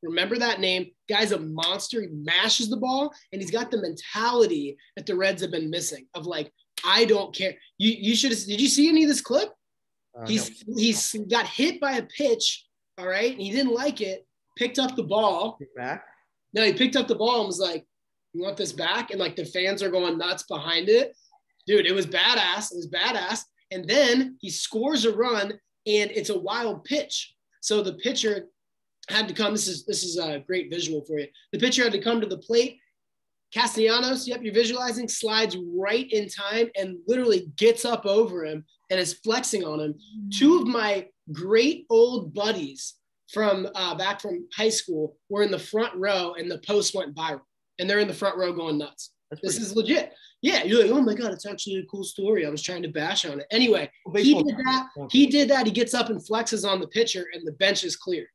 Remember that name. Guy's a monster. He mashes the ball, and he's got the mentality that the Reds have been missing of like, I don't care. You should have. Did you see any of this clip? He's got hit by a pitch, all right, and he didn't like it. Picked up the ball. Back? No, he picked up the ball and was like, "You want this back?" And like the fans are going nuts behind it. Dude, it was badass. And then he scores a run, and it's a wild pitch. So the pitcher had to come. This is a great visual for you. The pitcher had to come to the plate. Castellanos, yep, you're visualizing, slides right in time and literally gets up over him and is flexing on him. 2 of my great old buddies from back from high school were in the front row, and the post went viral. And they're in the front row going nuts. This is legit. Yeah, you're like, oh my God, it's actually a cool story. I was trying to bash on it. Anyway, he did that. He gets up and flexes on the pitcher, and the bench is cleared.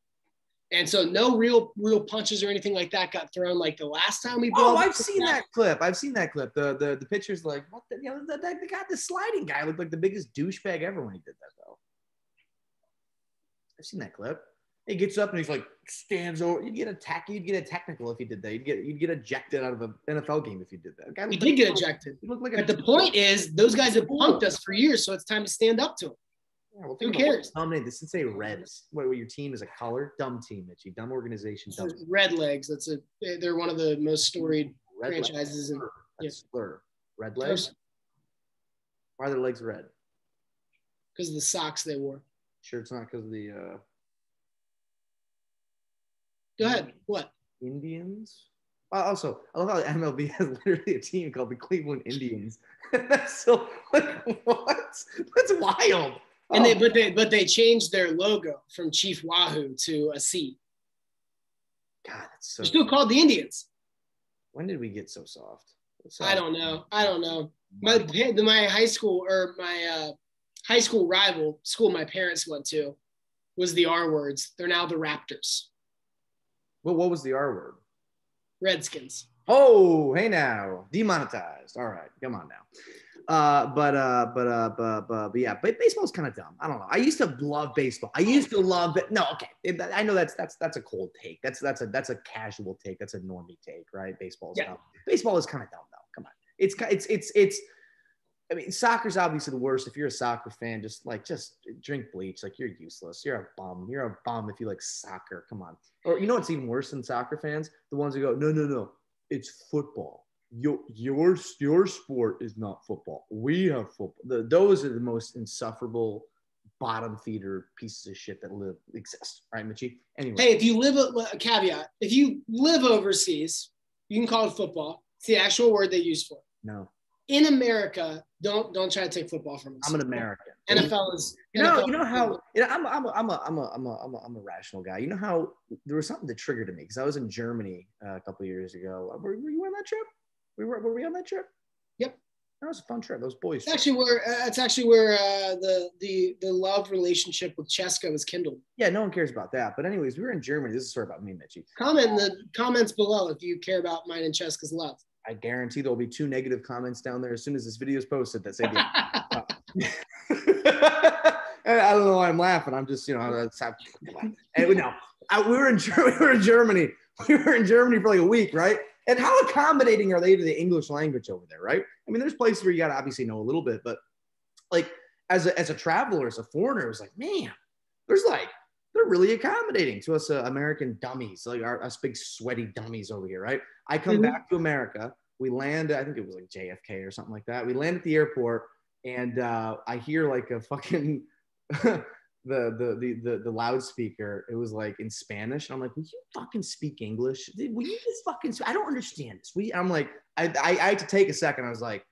And so no real punches or anything like that got thrown like the last time we brought. Oh, I've seen that clip. The pitcher's like, what the, the guy, the sliding guy looked like the biggest douchebag ever when he did that, though. I've seen that clip. He gets up and he's like, stands over. You'd get a technical if he did that. You'd get ejected out of an NFL game if you did that. He did get ejected. But the point is, those guys have punked us for years, so it's time to stand up to them. Yeah, well, who cares? This didn't say Reds. What your team is a color? Dumb team, Mitchy. Dumb organization. Dumb. Red Legs. They're one of the most storied franchises in. Slur. Red Legs. Why are their legs red? Because of the socks they wore. Sure, it's not because of the. Go ahead. What? Indians. Also, I love how MLB has literally a team called the Cleveland Indians. That's so like what? That's wild. And they changed their logo from Chief Wahoo to a C. God, that's so. They're still called the Indians. When did we get so soft? I don't know. My high school or my high school rival school my parents went to was the R words. They're now the Raptors. Well, what was the R word? Redskins. Oh, hey now, demonetized. All right, come on now. But yeah, but baseball's kind of dumb. I don't know. I used to love baseball. I used to love it. No, okay. I know that's a cold take. That's a casual take. That's a normie take, right? Baseball's dumb. Baseball is kind of dumb though. Come on. It's. I mean, soccer's obviously the worst. If you're a soccer fan, just drink bleach. Like, you're useless. You're a bum. You're a bum if you like soccer. Come on. Or you know what's even worse than soccer fans? The ones who go, no, it's football. Your sport is not football. We have football. Those are the most insufferable bottom feeder pieces of shit that exist. Right, Mitchy? Anyway. Hey, if you live a caveat, if you live overseas, you can call it football. It's the actual word they use for it. No. In America, don't try to take football from us. I'm an American. NFL is. You know how I'm a rational guy. You know how there was something that triggered me because I was in Germany a couple of years ago. Were you on that trip? Were we on that trip? Yep. That was a fun trip. Those boys. It's actually where the love relationship with Cheska was kindled. Yeah, no one cares about that. But anyways, we were in Germany. This is sort of about me, Mitchy. Comment in the comments below if you care about mine and Cheska's love. I guarantee there'll be 2 negative comments down there as soon as this video is posted that say I don't know why I'm laughing. I'm just, we were in Germany. We were in Germany for like a week, right? And how accommodating are they to the English language over there, right? I mean, there's places where you got to obviously know a little bit, but like as a traveler, as a foreigner, it was like, man, they're really accommodating to us American dummies, like us big sweaty dummies over here, right? I come back to America. We land, I think it was like JFK or something like that. We land at the airport, and I hear like a fucking the loudspeaker. It was like in Spanish, and I'm like, "Will you fucking speak English? Will you just fucking? I don't understand this." I'm like, I had to take a second. I was like,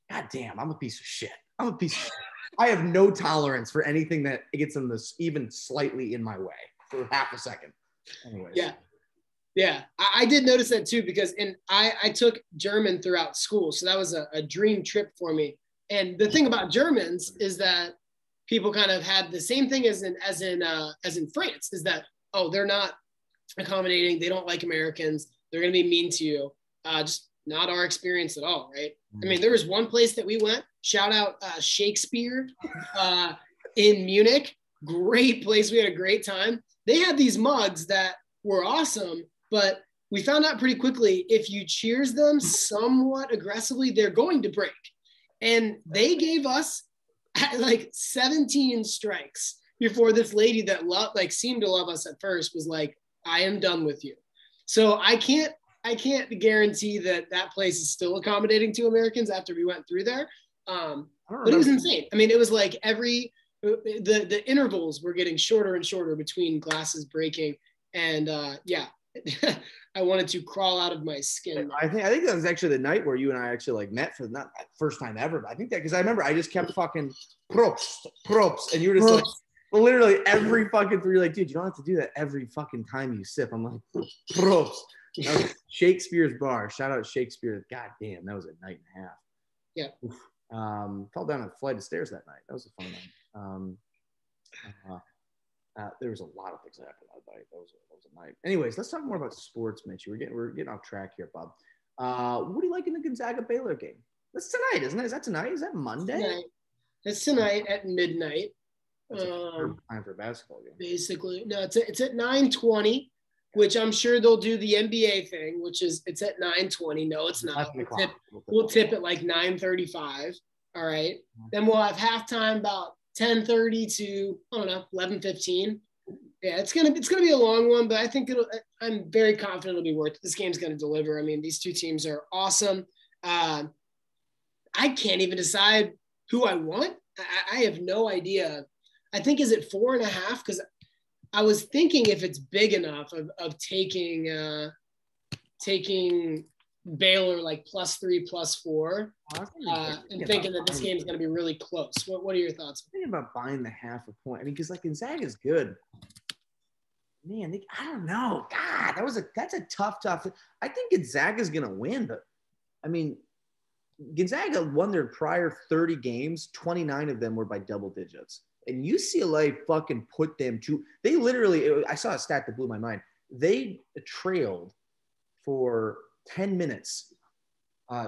"God damn, I'm a piece of shit. I'm a piece of shit. I have no tolerance for anything that gets in this even slightly in my way for half a second." Anyways. Yeah, I did notice that too, because I took German throughout school, so that was a dream trip for me. And the thing about Germans is that people kind of had the same thing as in France, is that, oh, they're not accommodating, they don't like Americans, they're gonna be mean to you. Just not our experience at all, right? I mean, there was one place that we went, shout out Shakespeare in Munich, great place, we had a great time. They had these mugs that were awesome, but we found out pretty quickly, if you cheers them somewhat aggressively, they're going to break. And they gave us like 17 strikes before this lady that seemed to love us at first was like, I am done with you. So I can't guarantee that place is still accommodating to Americans after we went through there. But it was insane. I mean, it was like the intervals were getting shorter and shorter between glasses breaking. And I wanted to crawl out of my skin. I think that was actually the night where you and I actually like met for not first time ever, but I think that because I remember I just kept fucking props, and you were just like literally every fucking three, like, dude, you don't have to do that every fucking time you sip. I'm like, props. Shakespeare's bar. Shout out Shakespeare. God damn, that was a night and a half. Yeah. Fell down a flight of stairs that night. That was a fun night. There was a lot of things that happened that night. That was a night. Anyways, let's talk more about sports, Mitch. We're getting off track here, Bob. What do you like in the Gonzaga-Baylor game? That's tonight, isn't it? Is that tonight? Is that Monday? It's tonight at midnight. That's a time for a basketball game. Basically, no, it's at 9:20, which I'm sure they'll do the NBA thing, which is it's at 9:20. No, it's not. We'll tip at like 9:35. All right. Then we'll have halftime about 10:30 to 11:15. Yeah, it's gonna be a long one, but I think I'm very confident it'll be worth it. This game's gonna deliver. I mean, these two teams are awesome. I can't even decide who I want. I have no idea. I think is it 4.5? Because I was thinking if it's big enough of taking Baylor like +3, +4, and thinking that this game is going to be really close. What are your thoughts? I'm thinking about buying the half a point. I mean, because like Gonzaga's good. Man, I don't know. God, that's a tough. I think Gonzaga's going to win, but I mean, Gonzaga won their prior 30 games. 29 of them were by double digits. And UCLA fucking put them to – they literally – I saw a stat that blew my mind. They trailed for 10 minutes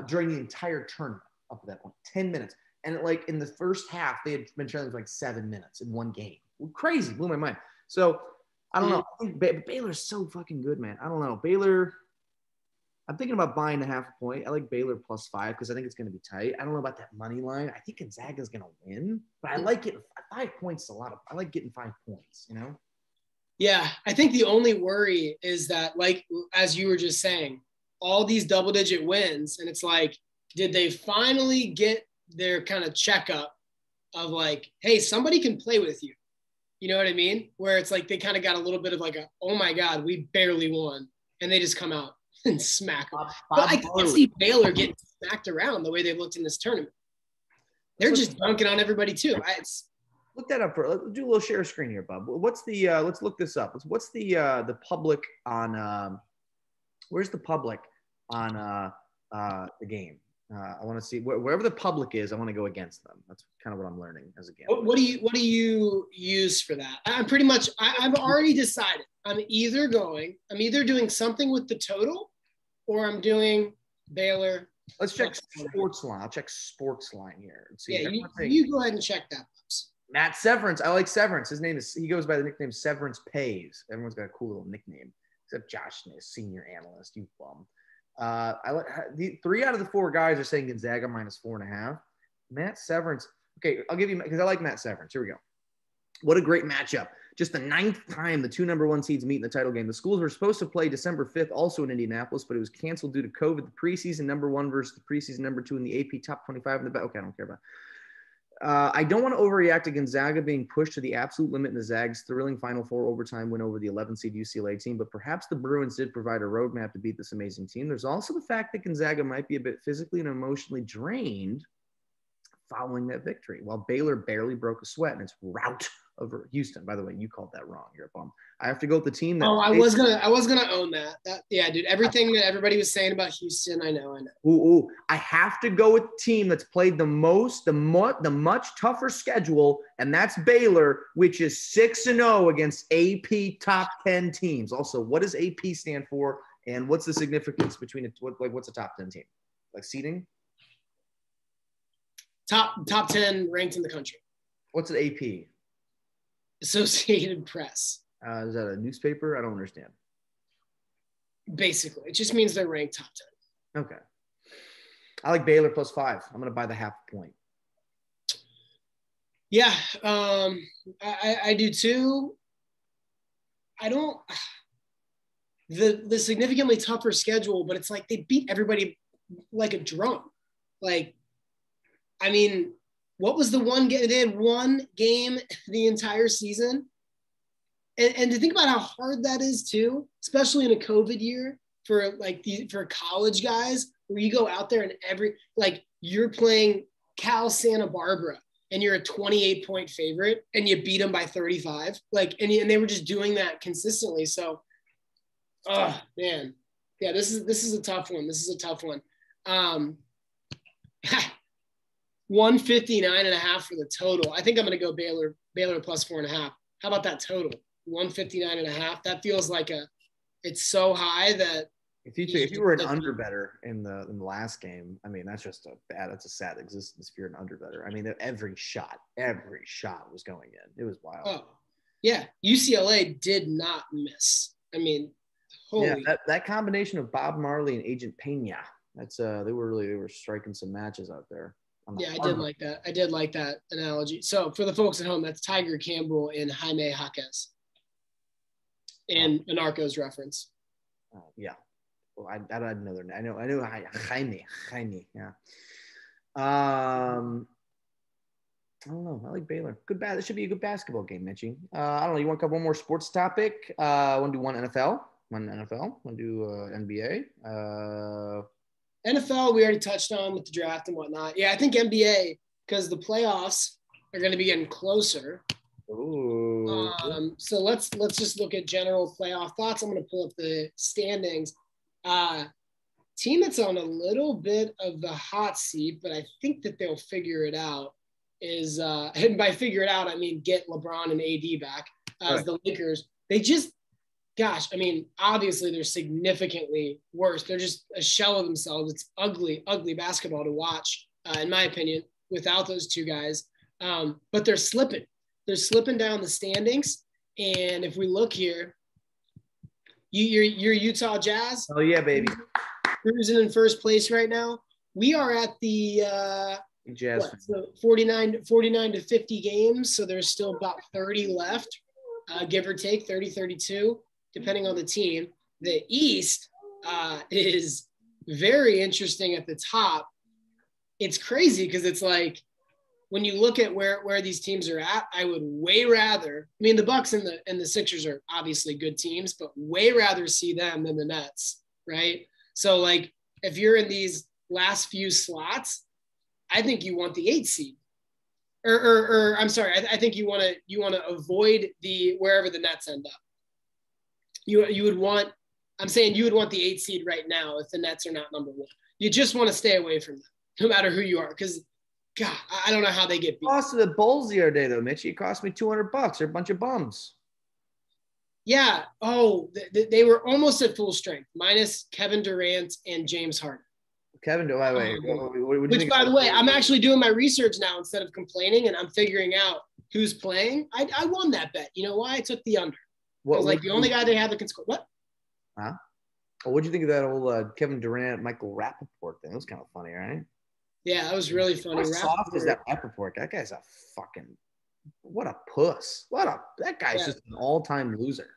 during the entire tournament up to that point. 10 minutes. And like in the first half, they had been trailing for like 7 minutes in one game. Crazy. Blew my mind. So I don't know. I think Baylor's so fucking good, man. I don't know. Baylor – I'm thinking about buying the half a point. I like Baylor +5 because I think it's going to be tight. I don't know about that money line. I think Gonzaga's going to win, but I like it. 5 points is a lot of. I like getting 5 points. You know. Yeah, I think the only worry is that, like as you were just saying, all these double-digit wins, and it's like, did they finally get their kind of checkup of like, hey, somebody can play with you. You know what I mean? Where it's like they kind of got a little bit of like a, oh my God, we barely won, and they just come out and smack them. But I can't see Baylor getting smacked around the way they've looked in this tournament. They're just dunking on everybody too. Look that up. Let's do a little share screen here, Bub. What's the? Let's look this up. What's the public on? Where's the public on the game? I want to see wherever the public is. I want to go against them. That's kind of what I'm learning as a gambler. What do you use for that? I'm pretty much. I've already decided. I'm either doing something with the total, or I'm doing Baylor. Let's check sports line. I'll check sports line here and see. Yeah, you go ahead and check that. Matt Severance. I like Severance. He goes by the nickname Severance Pays. Everyone's got a cool little nickname, except Josh, senior analyst. You bum. I like the 3 out of the 4 guys are saying Gonzaga -4.5. Matt Severance. Okay, I'll give you because I like Matt Severance. Here we go. What a great matchup. Just the 9th time the 2 number 1 seeds meet in the title game. The schools were supposed to play December 5th, also in Indianapolis, but it was canceled due to COVID. The preseason number 1 versus the preseason number 2 in the AP top 25 in the okay, I don't care about. I don't want to overreact to Gonzaga being pushed to the absolute limit in the Zags' thrilling Final Four overtime win over the 11 seed UCLA team, but perhaps the Bruins did provide a roadmap to beat this amazing team. There's also the fact that Gonzaga might be a bit physically and emotionally drained following that victory, while Baylor barely broke a sweat in its rout over Houston. By the way, you called that wrong. You're a bum. I have to go with the team that. Oh, I was gonna own that. Yeah, dude. Everything that everybody was saying about Houston, I know. Ooh, I have to go with the team that's played the much tougher schedule, and that's Baylor, which is 6-0 against AP top 10 teams. Also, what does AP stand for, and what's the significance between it? What's a top 10 team? Like seeding? Top 10 ranked in the country. What's an AP? Associated Press. Is that a newspaper? I don't understand. Basically, it just means they're ranked top 10. Okay. I like Baylor +5. I'm going to buy the half point. Yeah, I do too. I don't – the significantly tougher schedule, but it's like they beat everybody like a drum. Like, I mean – what was the one game? They had one game the entire season. And to think about how hard that is too, especially in a COVID year for college guys, where you go out there and you're playing Cal Santa Barbara and you're a 28-point favorite and you beat them by 35. And they were just doing that consistently. So, oh man. Yeah, this is a tough one. 159.5 for the total. I think I'm going to go Baylor +4.5. How about that total? 159.5. That feels like it's so high that if you were an underbetter in the last game, I mean, that's a sad existence if you're an underbetter. I mean, every shot was going in. It was wild. Oh, yeah. UCLA did not miss. I mean, holy. Yeah, that combination of Bob Marley and Agent Pena, that's they were striking some matches out there. Yeah, I did like that. I did like that analogy. So for the folks at home, that's Tiger Campbell and Jaime Jaquez. And a Narcos reference. Yeah. Well, I don't know their name. I know Jaime. Yeah. I don't know. I like Baylor. This should be a good basketball game, Mitchy. I don't know. You want to cover one more sports topic? Want to do one NFL? One NFL? Want to do NBA? NFL, we already touched on with the draft and whatnot. Yeah, I think NBA, because the playoffs are going to be getting closer. Ooh. So let's just look at general playoff thoughts. I'm going to pull up the standings. Team that's on a little bit of the hot seat, but I think that they'll figure it out is, and by figure it out, I mean get LeBron and AD back as the Lakers. They just, gosh, I mean, obviously they're significantly worse. They're just a shell of themselves. It's ugly, ugly basketball to watch, in my opinion, without those two guys. But they're slipping. They're slipping down the standings. And if we look here, you're Utah Jazz. Oh, yeah, baby. Cruising in first place right now. We are at the Jazz. So 49 to 50 games. So there's still about 30 left, give or take 30, 32, depending on the team. The East is very interesting at the top. It's crazy because it's like, when you look at where these teams are at, I would way rather, I mean, the Bucks and the Sixers are obviously good teams, but way rather see them than the Nets, right? So like, if you're in these last few slots, I think you want the 8 seed, or I'm sorry, I think you want to avoid wherever the Nets end up. You would want, I'm saying you would want the 8 seed right now if the Nets are not number 1. You just want to stay away from them, no matter who you are, because God, I don't know how they get beat. Lost to the Bulls the other day, though, Mitch. It cost me $200. They're a bunch of bums. Yeah. Oh, they were almost at full strength, minus Kevin Durant and James Harden. Kevin, wait. Which, by the way, I'm actually doing my research now instead of complaining, and I'm figuring out who's playing. I won that bet. You know why? I took the under. I was like, the only guy they had that can score. What? Huh? Well, what'd you think of that old Kevin Durant, Michael Rappaport thing? It was kind of funny, right? Yeah, that was really funny. How soft is that Rappaport? That guy's a fucking, what a puss. That guy's just an all-time loser.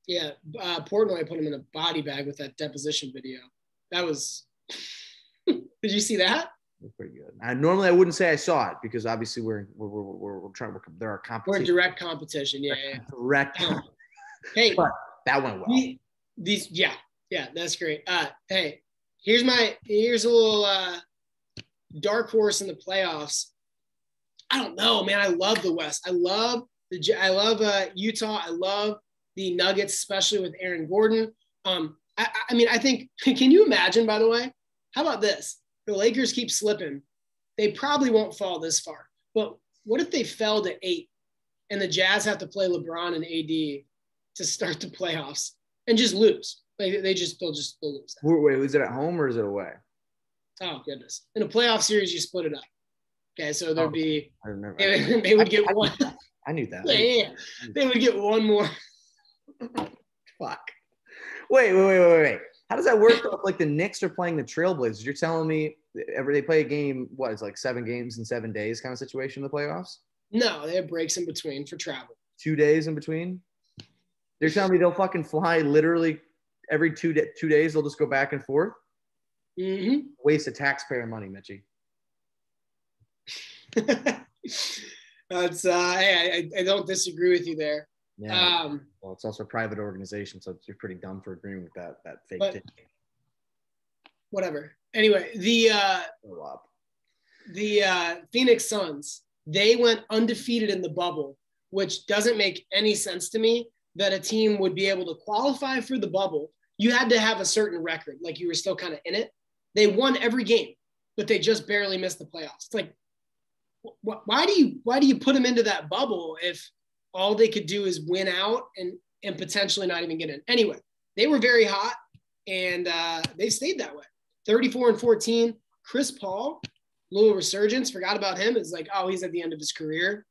Yeah, Portnoy put him in a body bag with that deposition video. That was, did you see that? That's pretty good. Normally I wouldn't say I saw it because obviously we're trying to, there are competition. We're in direct competition, yeah. Direct. Hey, but that went well. Yeah, that's great. Hey, here's a little dark horse in the playoffs. I don't know, man. I love the West. I love Utah. I love the Nuggets, especially with Aaron Gordon. I mean, I think, can you imagine, by the way, how about this? The Lakers keep slipping. They probably won't fall this far, but what if they fell to 8 and the Jazz have to play LeBron and AD to start the playoffs and just lose? They'll lose that. Wait, is it at home or is it away? Oh, goodness. In a playoff series, you split it up. Okay, so there'd be – I remember. They would get one. I knew that. Yeah. They would get one more. Fuck. Wait. How does that work if, like, the Knicks are playing the Trailblazers? You're telling me they play a game, what, it's like 7 games in 7 days kind of situation in the playoffs? No, they have breaks in between for travel. 2 days in between? You're telling me they'll fucking fly literally every 2 days, they'll just go back and forth? Mm-hmm. Waste of taxpayer money, Mitchy. That's I don't disagree with you there. Yeah. Well, it's also a private organization, so you're pretty dumb for agreeing with that fake thing. Whatever. Anyway, the Phoenix Suns, they went undefeated in the bubble, which doesn't make any sense to me that a team would be able to qualify for the bubble. You had to have a certain record, like you were still kind of in it. They won every game, but they just barely missed the playoffs. It's like, why do you put them into that bubble if all they could do is win out and potentially not even get in? Anyway, they were very hot, and they stayed that way. 34-14. Chris Paul, little resurgence. Forgot about him. It's like, oh, he's at the end of his career.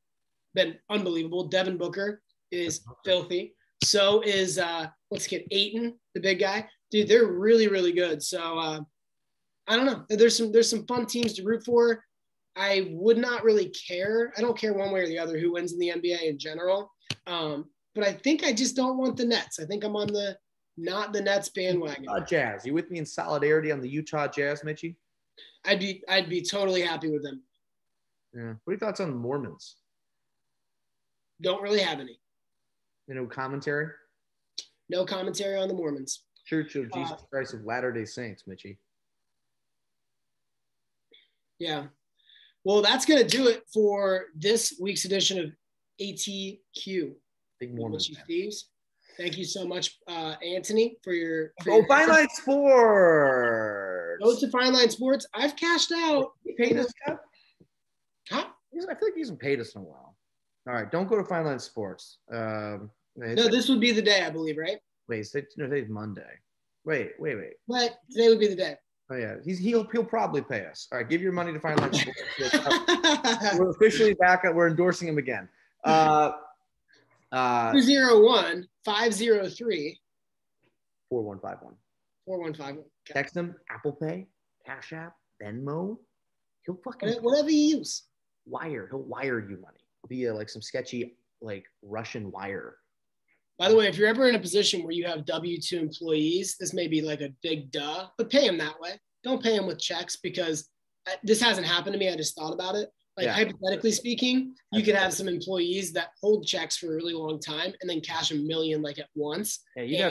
Been unbelievable. Devin Booker is filthy. So is what's the kid, Ayton, the big guy. Dude, they're really, really good. So I don't know. There's some fun teams to root for. I would not really care. I don't care one way or the other who wins in the NBA in general. But I think I just don't want the Nets. I think I'm on not the Nets bandwagon. Utah Jazz. You with me in solidarity on the Utah Jazz, Mitchy? I'd be totally happy with them. Yeah. What are your thoughts on Mormons? Don't really have any. Commentary? No commentary on the Mormons. Church of Jesus Christ of Latter-day Saints, Mitchy. Yeah. Well, that's going to do it for this week's edition of ATQ. Big Mormon. Mitchy Steez. Thank you so much, Antony, for your. Fine Line Sports. Go to Fine Line Sports. I've cashed out. You paid us, Huh? Huh? I feel like he hasn't paid us in a while. All right, don't go to Fine Line Sports. No, this would be the day, I believe, right? Wait, today's Monday. Wait. But today would be the day. Oh yeah, he'll probably pay us. All right, give your money to Fine Line Sports. We're officially back. We're endorsing him again. 201-503 4151. 4151. Okay. Text him, Apple Pay, Cash App, Venmo. He'll fucking whatever you use. He'll wire you money via like some sketchy like Russian wire. By the way, if you're ever in a position where you have W-2 employees, this may be like a big duh, but pay them that way. Don't pay them with checks, because this hasn't happened to me. I just thought about it. Like, hypothetically speaking, you could have some employees that hold checks for a really long time and then cash $1 million like at once. Yeah,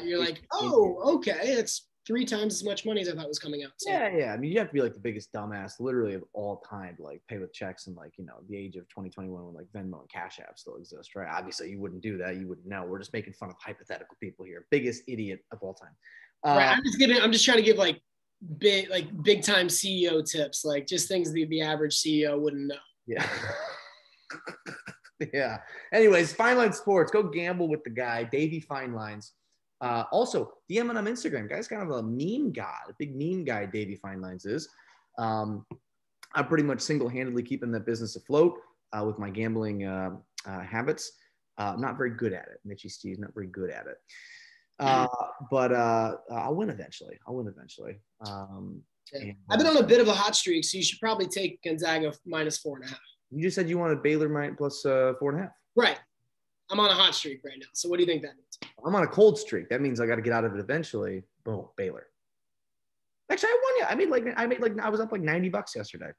you're like, oh, okay, it's 3 times as much money as I thought was coming out. So. Yeah. I mean, you have to be like the biggest dumbass literally of all time to like pay with checks in like, the age of 2021 when like Venmo and Cash App still exist, right? Obviously, you wouldn't do that. You wouldn't know. We're just making fun of hypothetical people here. Biggest idiot of all time. Right. I'm just trying to give like big time CEO tips, like just things the average CEO wouldn't know. Yeah. Yeah. Anyways, Fine Line Sports. Go gamble with the guy, Davey Fine Lines. Also, DM on Instagram. Guy's kind of a meme god, a big meme guy, Davey Fine Lines is. I'm pretty much single-handedly keeping that business afloat with my gambling habits. Not very good at it. Mitchy Steez, not very good at it. But I'll win eventually. I've been on a bit of a hot streak, so you should probably take Gonzaga -4.5. You just said you wanted Baylor plus 4.5. Right. I'm on a hot streak right now. So what do you think that means? I'm on a cold streak. That means I got to get out of it eventually. Boom, Baylor. Actually, I won. Yeah, I was up like $90 yesterday.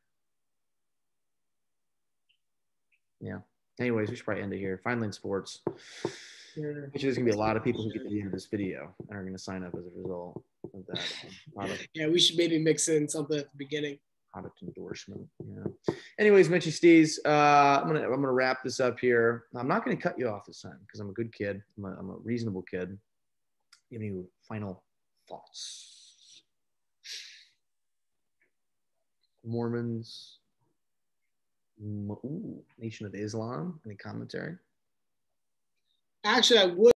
Yeah. Anyways, we should probably end it here. Fine Line Sports. Which there's gonna be a lot of people who get to the end of this video and are gonna sign up as a result of that. Yeah, we should maybe mix in something at the beginning. Product endorsement. Yeah. Anyways, Mitchy Steez, I'm gonna wrap this up here. I'm not gonna cut you off this time because I'm a good kid. I'm a reasonable kid. Give me final thoughts. Mormons. Nation of Islam. Any commentary? Actually, I would.